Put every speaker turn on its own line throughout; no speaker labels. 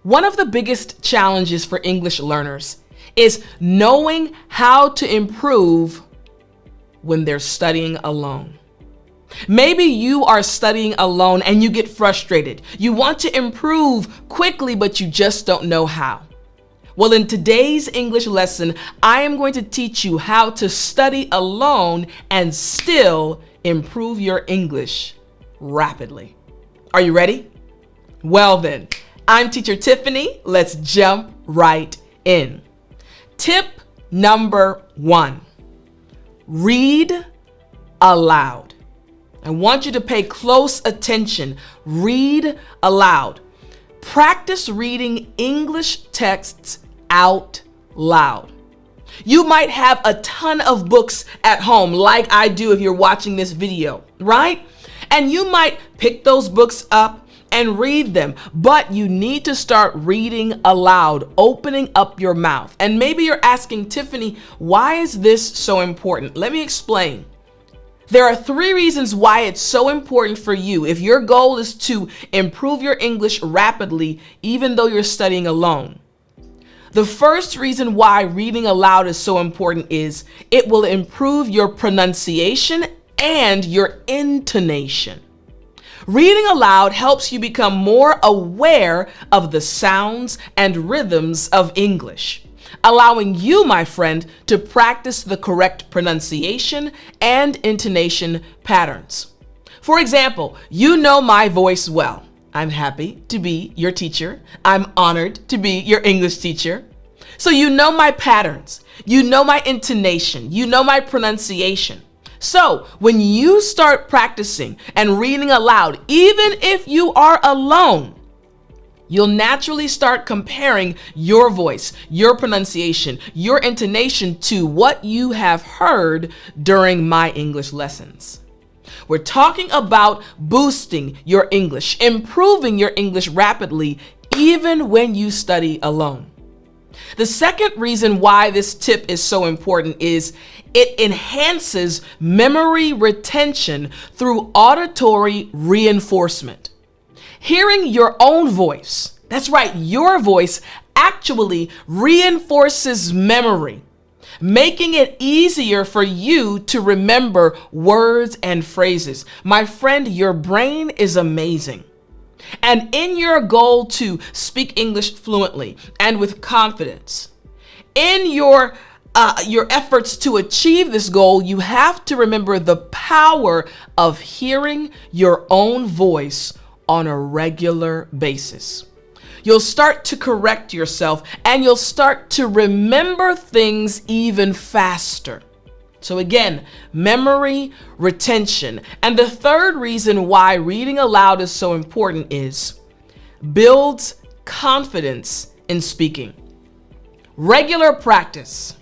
One of the biggest challenges for English learners is knowing how to improve when they're studying alone. Maybe you are studying alone and you get frustrated. You want to improve quickly, but you just don't know how. Well, in today's English lesson, I am going to teach you how to study alone and still improve your English rapidly. Are you ready? Well then, I'm Teacher Tiffany. Let's jump right in. Tip number 1, read aloud. I want you to pay close attention. Read aloud. Practice reading English texts out loud. You might have a ton of books at home, like I do if you're watching this video, right? And you might pick those books up and read them, but you need to start reading aloud, opening up your mouth. And maybe you're asking, Tiffany, why is this so important? Let me explain. There are 3 reasons why it's so important for you if your goal is to improve your English rapidly, even though you're studying alone. The first reason why reading aloud is so important is it will improve your pronunciation and your intonation. Reading aloud helps you become more aware of the sounds and rhythms of English, allowing you, my friend, to practice the correct pronunciation and intonation patterns. For example, you know my voice well. I'm happy to be your teacher. I'm honored to be your English teacher. So you know my patterns, you know my intonation, you know my pronunciation. So when you start practicing and reading aloud, even if you are alone, you'll naturally start comparing your voice, your pronunciation, your intonation to what you have heard during my English lessons. We're talking about boosting your English, improving your English rapidly, even when you study alone. The second reason why this tip is so important is it enhances memory retention through auditory reinforcement. Hearing your own voice, that's right, your voice actually reinforces memory, making it easier for you to remember words and phrases. My friend, your brain is amazing. And in your goal to speak English fluently and with confidence, in your efforts to achieve this goal, you have to remember the power of hearing your own voice on a regular basis. You'll start to correct yourself and you'll start to remember things even faster. So again, memory retention. And the third reason why reading aloud is so important is builds confidence in speaking. Regular practice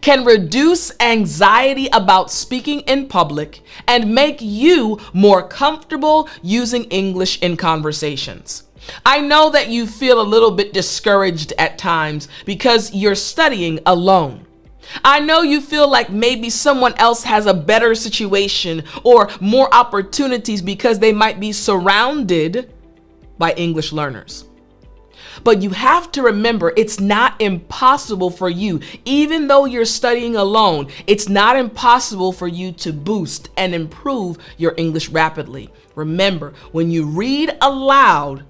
can reduce anxiety about speaking in public and make you more comfortable using English in conversations. I know that you feel a little bit discouraged at times because you're studying alone. I know you feel like maybe someone else has a better situation or more opportunities because they might be surrounded by English learners. But you have to remember, it's not impossible for you. Even though you're studying alone, it's not impossible for you to boost and improve your English rapidly. Remember, when you read aloud,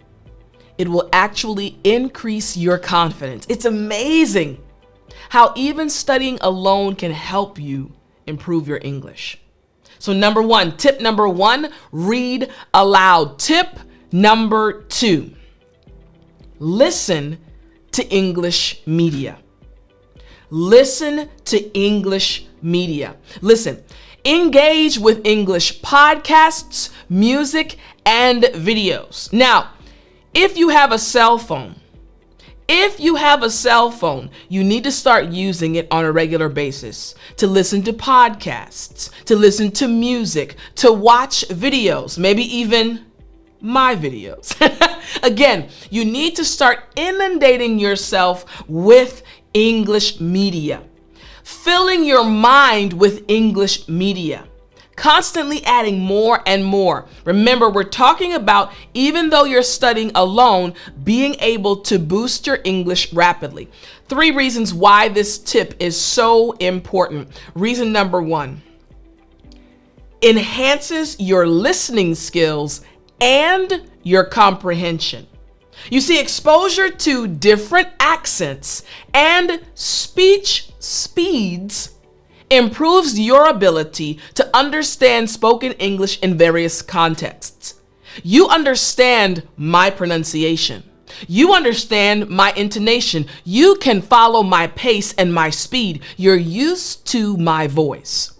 it will actually increase your confidence. It's amazing how even studying alone can help you improve your English. So tip number one, read aloud. Tip number 2, listen to English media. Listen to English media. Listen, engage with English podcasts, music, and videos. Now, if you have a cell phone, you need to start using it on a regular basis to listen to podcasts, to listen to music, to watch videos, maybe even my videos. Again, you need to start inundating yourself with English media, filling your mind with English media, constantly adding more and more. Remember, we're talking about, even though you're studying alone, being able to boost your English rapidly. 3 reasons why this tip is so important. Reason number 1, enhances your listening skills and your comprehension. You see, exposure to different accents and speech speeds improves your ability to understand spoken English in various contexts. You understand my pronunciation. You understand my intonation. You can follow my pace and my speed. You're used to my voice.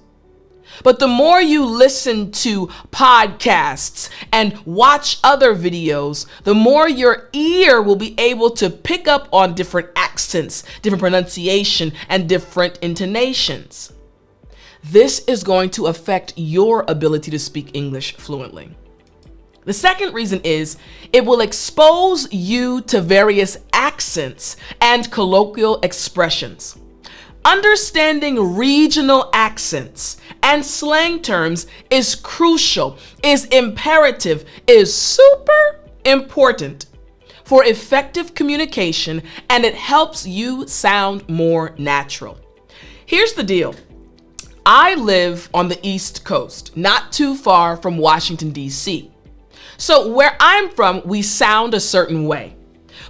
But the more you listen to podcasts and watch other videos, the more your ear will be able to pick up on different accents, different pronunciation, and different intonations. This is going to affect your ability to speak English fluently. The second reason is it will expose you to various accents and colloquial expressions. Understanding regional accents and slang terms is crucial, is imperative, is super important for effective communication, and it helps you sound more natural. Here's the deal. I live on the East Coast, not too far from Washington, D.C. So where I'm from, we sound a certain way.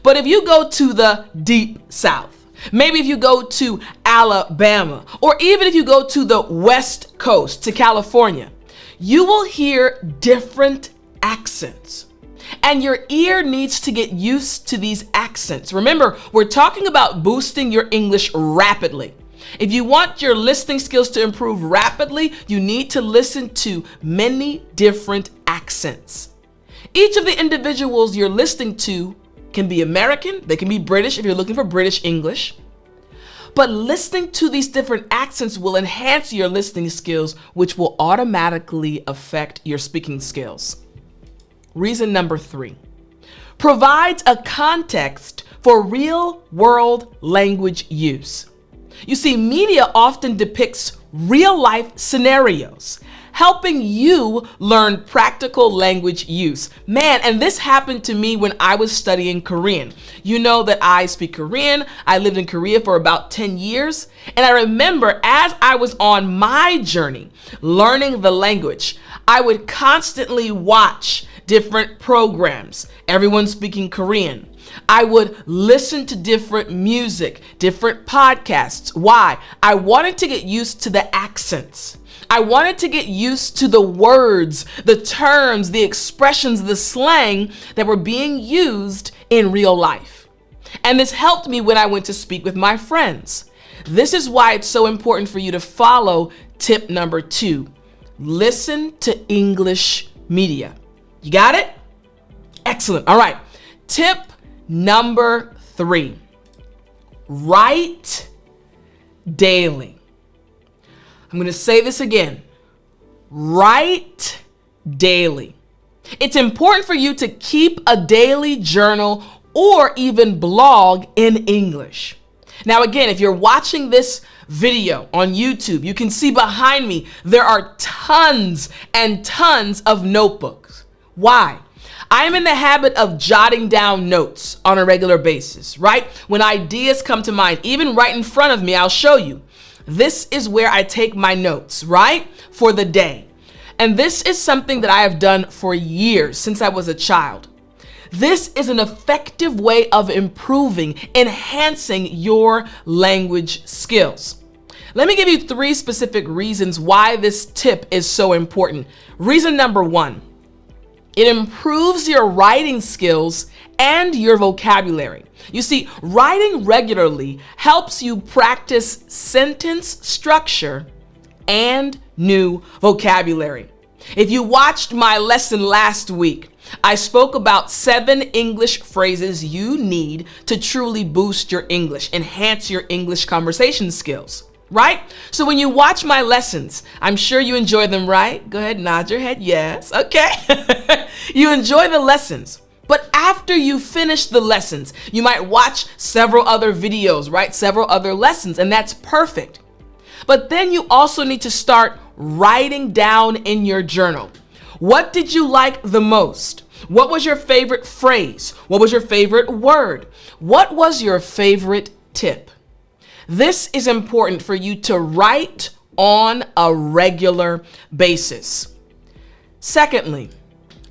But if you go to the deep South, maybe if you go to Alabama, or even if you go to the West Coast, to California, you will hear different accents. And your ear needs to get used to these accents. Remember, we're talking about boosting your English rapidly. If you want your listening skills to improve rapidly, you need to listen to many different accents. Each of the individuals you're listening to can be American, they can be British if you're looking for British English. But listening to these different accents will enhance your listening skills, which will automatically affect your speaking skills. Reason number 3, provides a context for real-world language use. You see, media often depicts real-life scenarios, helping you learn practical language use. Man, and this happened to me when I was studying Korean. You know that I speak Korean. I lived in Korea for about 10 years. And I remember as I was on my journey learning the language, I would constantly watch different programs, everyone speaking Korean. I would listen to different music, different podcasts. Why? I wanted to get used to the accents. I wanted to get used to the words, the terms, the expressions, the slang that were being used in real life. And this helped me when I went to speak with my friends. This is why it's so important for you to follow tip number 2. Listen to English media. You got it? Excellent. All right. Tip number 3. Write daily. I'm going to say this again. Write daily. It's important for you to keep a daily journal or even blog in English. Now, again, if you're watching this video on YouTube, you can see behind me, there are tons and tons of notebooks. Why? I'm in the habit of jotting down notes on a regular basis, right? When ideas come to mind, even right in front of me, I'll show you. This is where I take my notes, right? For the day. And this is something that I have done for years, since I was a child. This is an effective way of improving, enhancing your language skills. Let me give you 3 specific reasons why this tip is so important. Reason number 1, it improves your writing skills and your vocabulary. You see, writing regularly helps you practice sentence structure and new vocabulary. If you watched my lesson last week, I spoke about 7 English phrases you need to truly boost your English, enhance your English conversation skills, right? So when you watch my lessons, I'm sure you enjoy them, right? Go ahead, nod your head, yes, okay. You enjoy the lessons. But after you finish the lessons, you might watch several other videos, right? Several other lessons, and that's perfect. But then you also need to start writing down in your journal. What did you like the most? What was your favorite phrase? What was your favorite word? What was your favorite tip? This is important for you to write on a regular basis. Secondly,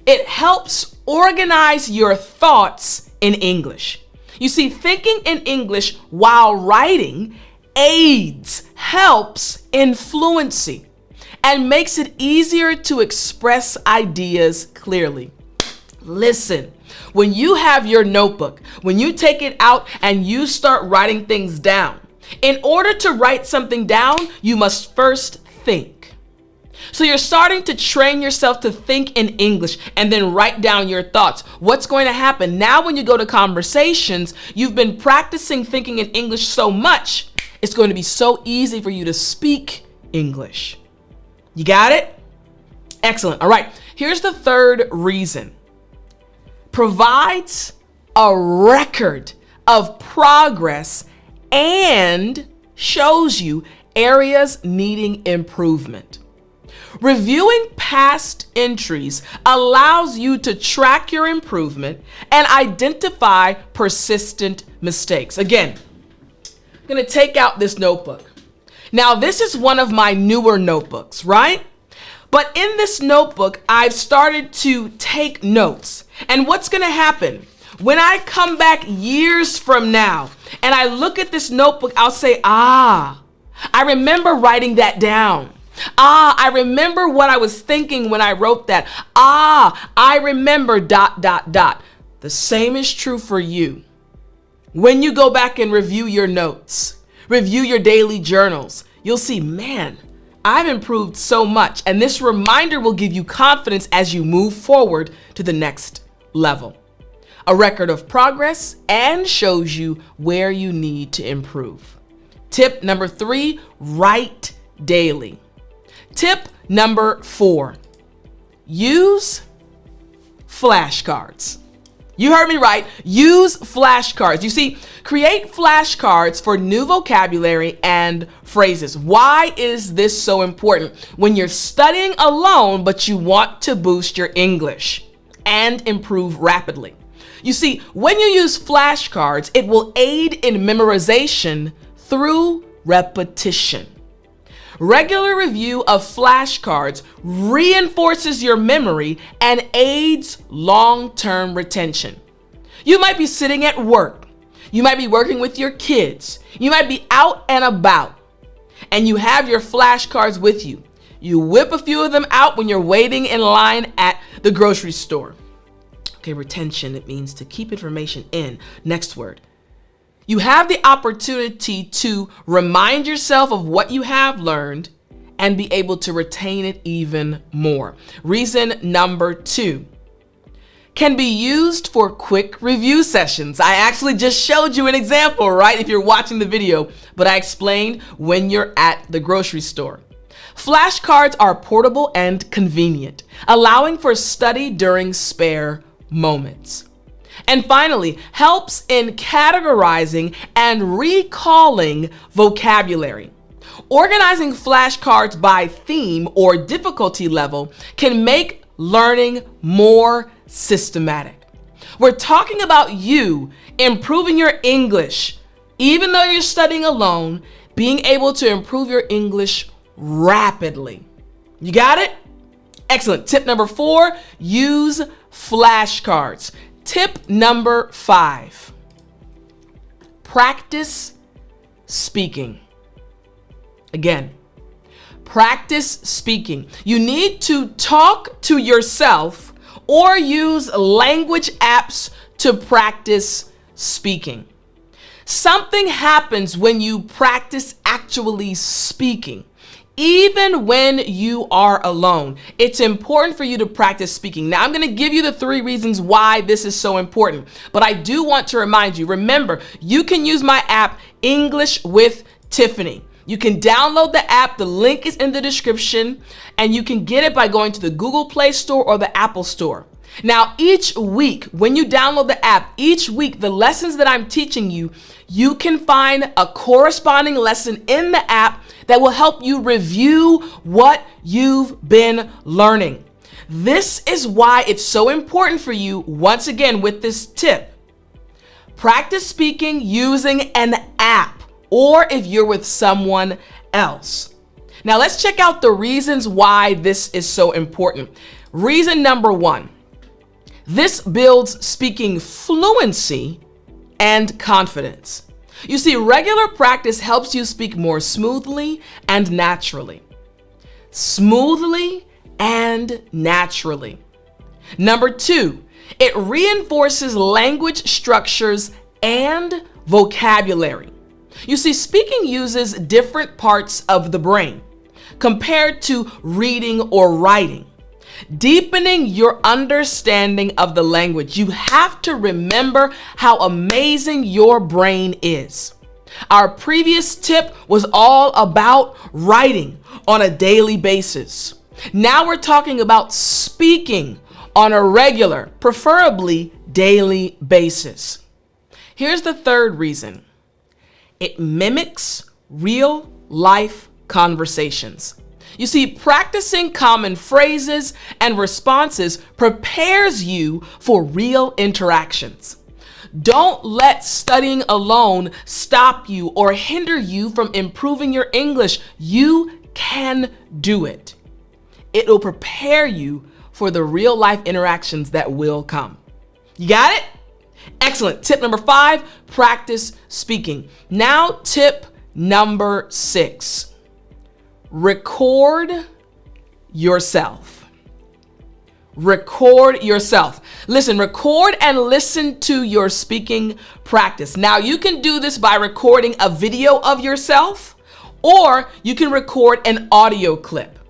it helps organize your thoughts in English. You see, thinking in English while writing helps in fluency and makes it easier to express ideas clearly. Listen, when you have your notebook, when you take it out and you start writing things down, in order to write something down, you must first think. So you're starting to train yourself to think in English and then write down your thoughts. What's going to happen? Now when you go to conversations, you've been practicing thinking in English so much, it's going to be so easy for you to speak English. You got it? Excellent. All right, here's the third reason. Provides a record of progress and shows you areas needing improvement. Reviewing past entries allows you to track your improvement and identify persistent mistakes. Again, I'm going to take out this notebook. Now, this is one of my newer notebooks, right? But in this notebook, I've started to take notes. And what's going to happen? When I come back years from now and I look at this notebook, I'll say, I remember writing that down. I remember what I was thinking when I wrote that. I remember ... The same is true for you. When you go back and review your notes, review your daily journals, you'll see, man, I've improved so much. And this reminder will give you confidence as you move forward to the next level. A record of progress and shows you where you need to improve. Tip number 3, write daily. Tip number 4, use flashcards. You heard me right. Use flashcards. You see, create flashcards for new vocabulary and phrases. Why is this so important? When you're studying alone, but you want to boost your English and improve rapidly. You see, when you use flashcards, it will aid in memorization through repetition. Regular review of flashcards reinforces your memory and aids long-term retention. You might be sitting at work. You might be working with your kids. You might be out and about, and you have your flashcards with you. You whip a few of them out when you're waiting in line at the grocery store. Okay, retention, it means to keep information in. Next word. You have the opportunity to remind yourself of what you have learned and be able to retain it even more. Reason number 2, can be used for quick review sessions. I actually just showed you an example, right? If you're watching the video, but I explained when you're at the grocery store. Flashcards are portable and convenient, allowing for study during spare moments. And finally, helps in categorizing and recalling vocabulary. Organizing flashcards by theme or difficulty level can make learning more systematic. We're talking about you improving your English, even though you're studying alone, being able to improve your English rapidly. You got it? Excellent. Tip number 4, use flashcards. Tip number 5, practice speaking. Again, practice speaking. You need to talk to yourself or use language apps to practice speaking. Something happens when you practice actually speaking. Even when you are alone, it's important for you to practice speaking. Now, I'm going to give you the 3 reasons why this is so important, but I do want to remind you, remember, you can use my app, English with Tiffani. You can download the app. The link is in the description, and you can get it by going to the Google Play Store or the Apple Store. Now, each week, when you download the app, each week, the lessons that I'm teaching you, you can find a corresponding lesson in the app that will help you review what you've been learning. This is why it's so important for you, once again, with this tip. Practice speaking using an app, or if you're with someone else. Now, let's check out the reasons why this is so important. Reason number one. This builds speaking fluency and confidence. You see, regular practice helps you speak more smoothly and naturally. Smoothly and naturally. Number two, it reinforces language structures and vocabulary. You see, speaking uses different parts of the brain compared to reading or writing. Deepening your understanding of the language, you have to remember how amazing your brain is. Our previous tip was all about writing on a daily basis. Now we're talking about speaking on a regular, preferably daily basis. Here's the third reason. It mimics real life conversations. You see, practicing common phrases and responses prepares you for real interactions. Don't let studying alone stop you or hinder you from improving your English. You can do it. It will prepare you for the real life interactions that will come. You got it? Excellent. Tip number 5, practice speaking. Now, tip number 6. Record yourself. Record yourself. Listen, record and listen to your speaking practice. Now, you can do this by recording a video of yourself, or you can record an audio clip.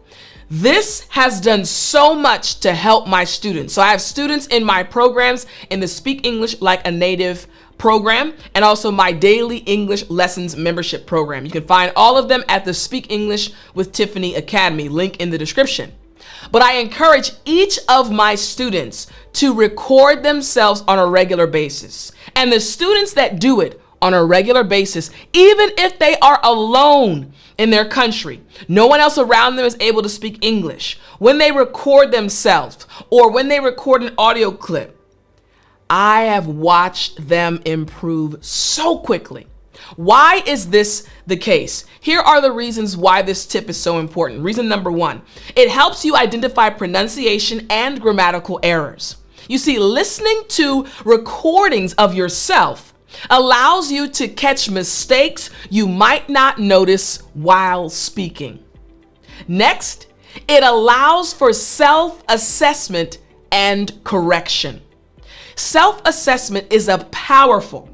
This has done so much to help my students. So I have students in my programs in the Speak English Like a Native program, and also my daily English lessons membership program. You can find all of them at the Speak English with Tiffani Academy, link in the description. But I encourage each of my students to record themselves on a regular basis. And the students that do it on a regular basis, even if they are alone in their country, no one else around them is able to speak English, when they record themselves or when they record an audio clip, I have watched them improve so quickly. Why is this the case? Here are the reasons why this tip is so important. Reason number 1, it helps you identify pronunciation and grammatical errors. You see, listening to recordings of yourself allows you to catch mistakes you might not notice while speaking. Next, it allows for self-assessment and correction. Self-assessment is a powerful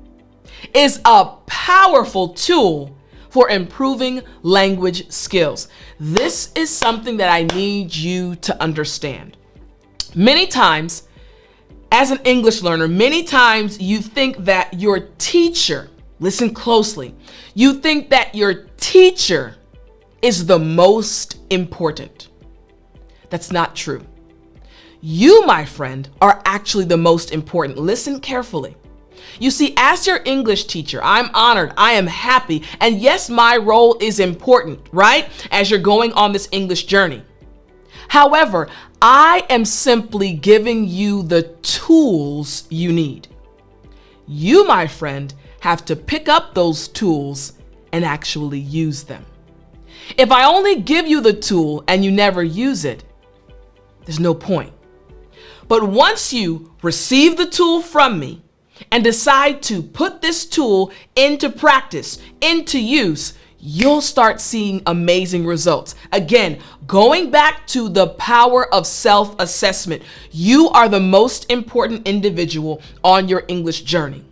tool for improving language skills. This is something that I need you to understand. Many times, as an English learner, many times you think that your teacher, listen closely, you think that your teacher is the most important. That's not true. You, my friend, are actually the most important. Listen carefully. You see, as your English teacher, I'm honored, I am happy, and yes, my role is important, right? As you're going on this English journey. However, I am simply giving you the tools you need. You, my friend, have to pick up those tools and actually use them. If I only give you the tool and you never use it, there's no point. But once you receive the tool from me and decide to put this tool into practice, into use, you'll start seeing amazing results. Again, going back to the power of self-assessment, you are the most important individual on your English journey.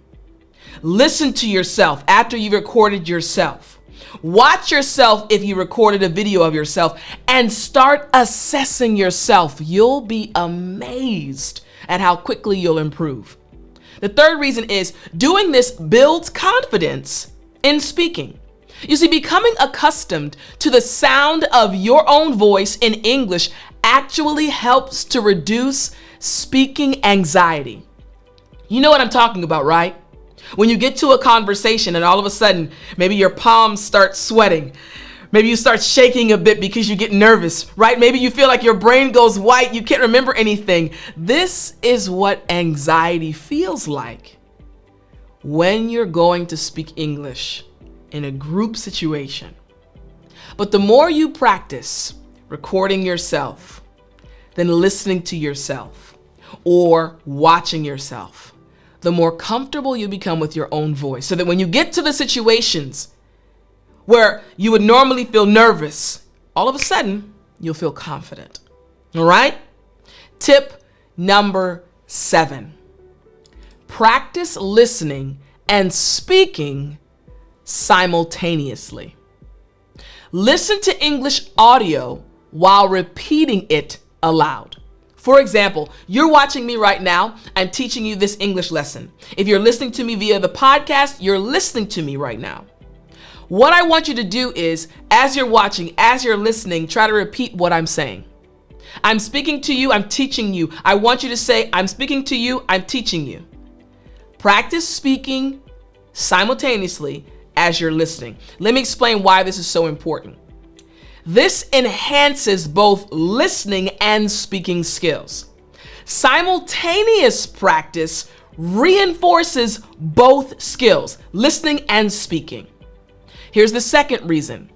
Listen to yourself after you've recorded yourself. Watch yourself if you recorded a video of yourself, and start assessing yourself. You'll be amazed at how quickly you'll improve. The third reason is doing this builds confidence in speaking. You see, becoming accustomed to the sound of your own voice in English actually helps to reduce speaking anxiety. You know what I'm talking about, right? When you get to a conversation and all of a sudden, maybe your palms start sweating. Maybe you start shaking a bit because you get nervous, right? Maybe you feel like your brain goes white. You can't remember anything. This is what anxiety feels like when you're going to speak English in a group situation. But the more you practice recording yourself, then listening to yourself or watching yourself, the more comfortable you become with your own voice, so that when you get to the situations where you would normally feel nervous, all of a sudden you'll feel confident. All right? Tip number 7. Practice listening and speaking simultaneously. Listen to English audio while repeating it aloud. For example, you're watching me right now. I'm teaching you this English lesson. If you're listening to me via the podcast, you're listening to me right now. What I want you to do is, as you're watching, as you're listening, try to repeat what I'm saying. I'm speaking to you, I'm teaching you. I want you to say, I'm speaking to you, I'm teaching you. Practice speaking simultaneously as you're listening. Let me explain why this is so important. This enhances both listening and speaking skills. Simultaneous practice reinforces both skills, listening and speaking. Here's the second reason.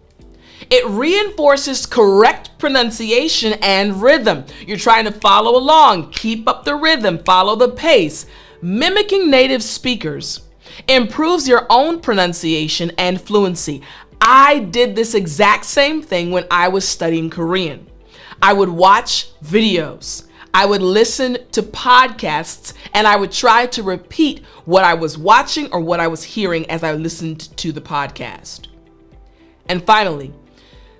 It reinforces correct pronunciation and rhythm. You're trying to follow along, keep up the rhythm, follow the pace. Mimicking native speakers improves your own pronunciation and fluency. I did this exact same thing when I was studying Korean. I would watch videos, I would listen to podcasts, and I would try to repeat what I was watching or what I was hearing as I listened to the podcast. And finally,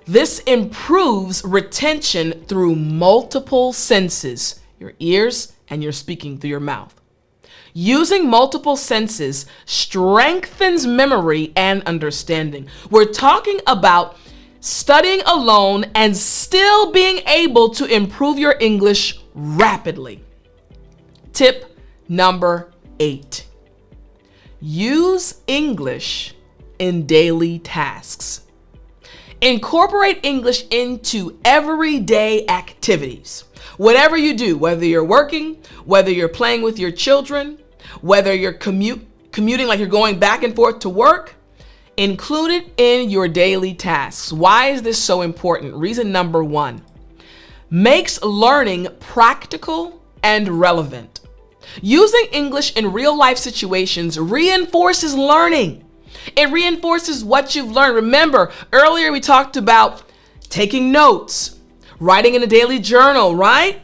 this improves retention through multiple senses, your ears and your speaking through your mouth. Using multiple senses strengthens memory and understanding. We're talking about studying alone and still being able to improve your English rapidly. Tip number 8. Use English in daily tasks. Incorporate English into everyday activities. Whatever you do, whether you're working, whether you're playing with your children, whether you're commuting like you're going back and forth to work, include it in your daily tasks. Why is this so important? Reason number 1, makes learning practical and relevant. Using English in real life situations reinforces learning. It reinforces what you've learned. Remember, earlier we talked about taking notes, writing in a daily journal, right?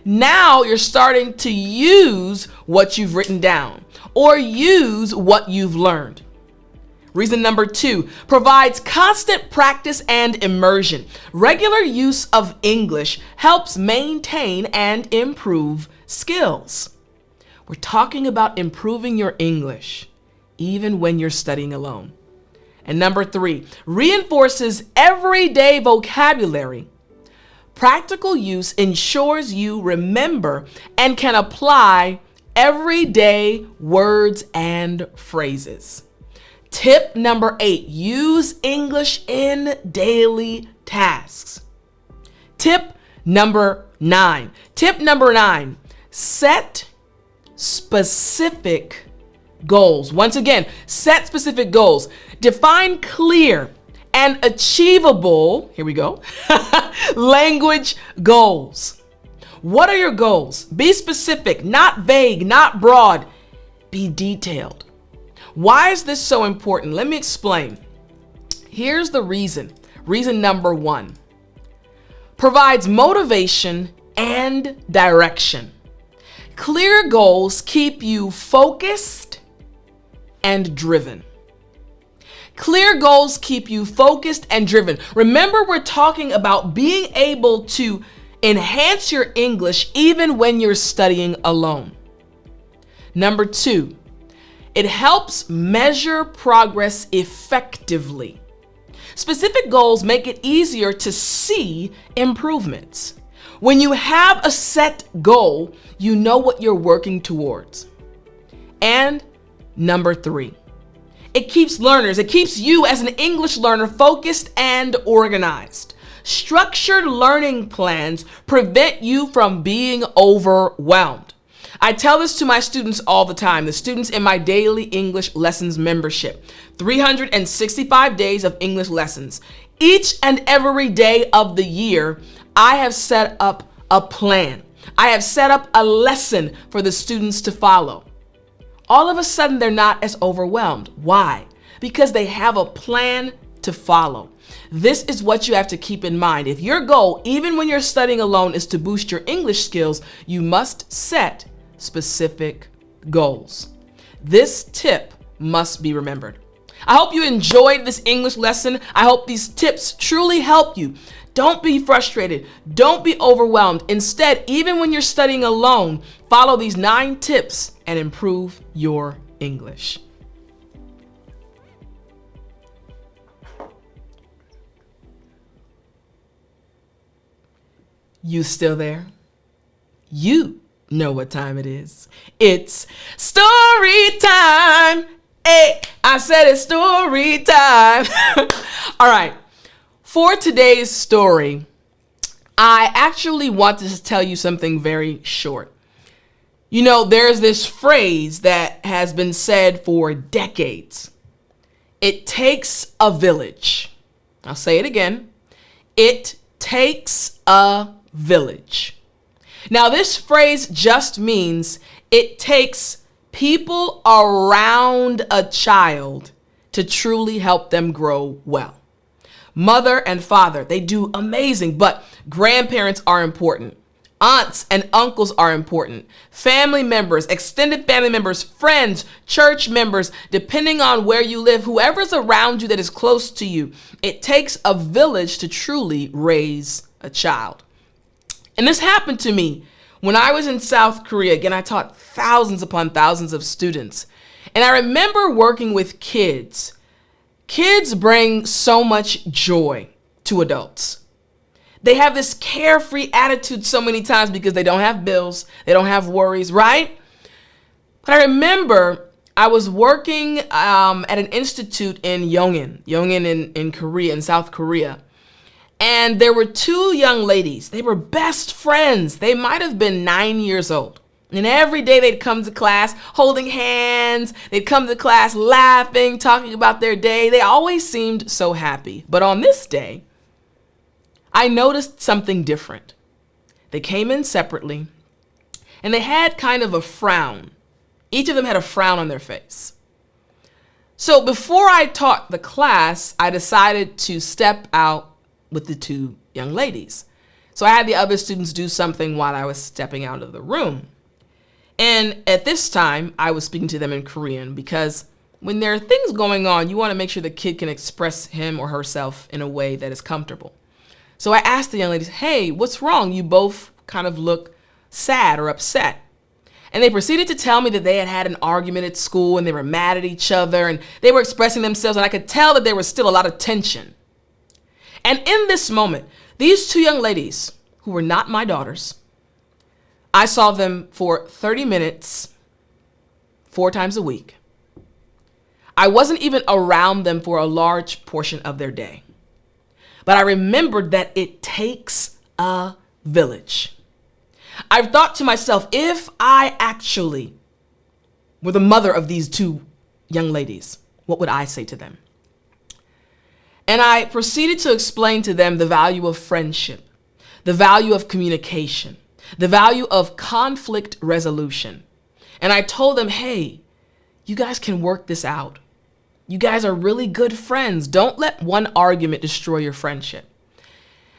Now you're starting to use what you've written down or use what you've learned. Reason number 2, provides constant practice and immersion. Regular use of English helps maintain and improve skills. We're talking about improving your English even when you're studying alone. And number 3, reinforces everyday vocabulary. Practical use ensures you remember and can apply everyday words and phrases. Tip number 8, use English in daily tasks. Tip number 9. Set specific goals. Once again, set specific goals. Define clear and achievable, here we go, language goals. What are your goals? Be specific, not vague, not broad. Be detailed. Why is this so important? Let me explain. Here's the reason. Reason number 1, provides motivation and direction. Clear goals keep you focused and driven. Clear goals keep you focused and driven. Remember, we're talking about being able to enhance your English even when you're studying alone. Number 2, it helps measure progress effectively. Specific goals make it easier to see improvements. When you have a set goal, you know what you're working towards. And number 3, it keeps you as an English learner focused and organized. Structured learning plans prevent you from being overwhelmed. I tell this to my students all the time, the students in my daily English lessons membership. 365 days of English lessons. Each and every day of the year, I have set up a plan. I have set up a lesson for the students to follow. All of a sudden, they're not as overwhelmed. Why? Because they have a plan to follow. This is what you have to keep in mind. If your goal, even when you're studying alone, is to boost your English skills, you must set specific goals. This tip must be remembered. I hope you enjoyed this English lesson. I hope these tips truly help you. Don't be frustrated. Don't be overwhelmed. Instead, even when you're studying alone, follow these 9 tips and improve your English. You still there? You know what time it is. It's story time. Hey, I said it's story time. All right. For today's story, I actually wanted to tell you something very short. You know, there's this phrase that has been said for decades. It takes a village. I'll say it again. It takes a village. Now, this phrase just means it takes people around a child to truly help them grow well. Mother and father, they do amazing, but grandparents are important. Aunts and uncles are important. Family members, extended family members, friends, church members, depending on where you live, whoever's around you that is close to you, it takes a village to truly raise a child. And this happened to me when I was in South Korea. Again, I taught thousands upon thousands of students. And I remember working with kids. Kids bring so much joy to adults. They have this carefree attitude so many times because they don't have bills, they don't have worries, right? But I remember I was working at an institute in Yongin in Korea, in South Korea. And there were 2 young ladies. They were best friends. They might have been 9 years old. And every day they'd come to class holding hands. They'd come to class laughing, talking about their day. They always seemed so happy. But on this day, I noticed something different. They came in separately, and they had kind of a frown. Each of them had a frown on their face. So before I taught the class, I decided to step out with the 2 young ladies. So I had the other students do something while I was stepping out of the room. And at this time, I was speaking to them in Korean because when there are things going on, you want to make sure the kid can express him or herself in a way that is comfortable. So I asked the young ladies, hey, what's wrong? You both kind of look sad or upset. And they proceeded to tell me that they had had an argument at school and they were mad at each other and they were expressing themselves, and I could tell that there was still a lot of tension. And in this moment, these 2 young ladies, who were not my daughters, I saw them for 30 minutes, 4 times a week. I wasn't even around them for a large portion of their day. But I remembered that it takes a village. I've thought to myself, if I actually were the mother of these 2 young ladies, what would I say to them? And I proceeded to explain to them the value of friendship, the value of communication, the value of conflict resolution. And I told them, hey, you guys can work this out. You guys are really good friends. Don't let one argument destroy your friendship.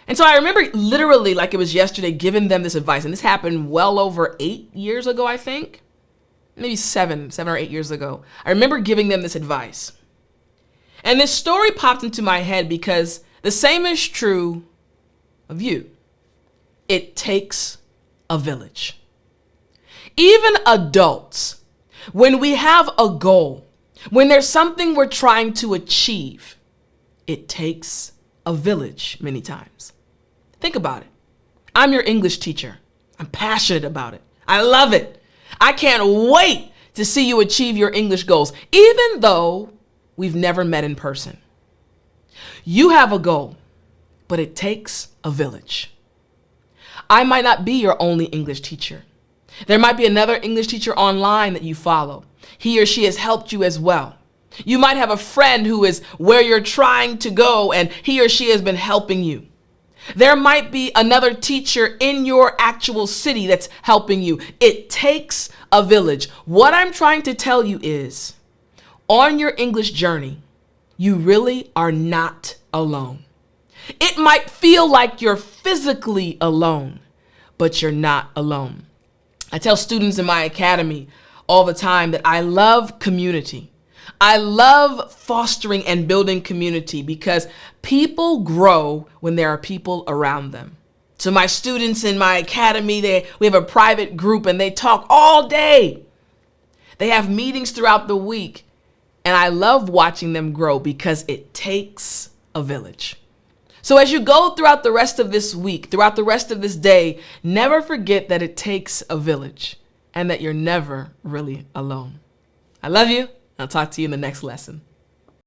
And so I remember literally like it was yesterday giving them this advice. And this happened well over 8 years ago, I think. Maybe 7 or 8 years ago. I remember giving them this advice. And this story popped into my head because the same is true of you. It takes a village. Even adults, when we have a goal, when there's something we're trying to achieve, it takes a village many times. Think about it. I'm your English teacher. I'm passionate about it. I love it. I can't wait to see you achieve your English goals, even though we've never met in person. You have a goal, but it takes a village. I might not be your only English teacher. There might be another English teacher online that you follow. He or she has helped you as well. You might have a friend who is where you're trying to go and he or she has been helping you. There might be another teacher in your actual city that's helping you. It takes a village. What I'm trying to tell you is, on your English journey, you really are not alone. It might feel like you're physically alone, but you're not alone. I tell students in my academy all the time that I love community. I love fostering and building community because people grow when there are people around them. So my students in my academy, we have a private group and they talk all day. They have meetings throughout the week. And I love watching them grow because it takes a village. So as you go throughout the rest of this week, throughout the rest of this day, never forget that it takes a village and that you're never really alone. I love you. I'll talk to you in the next lesson.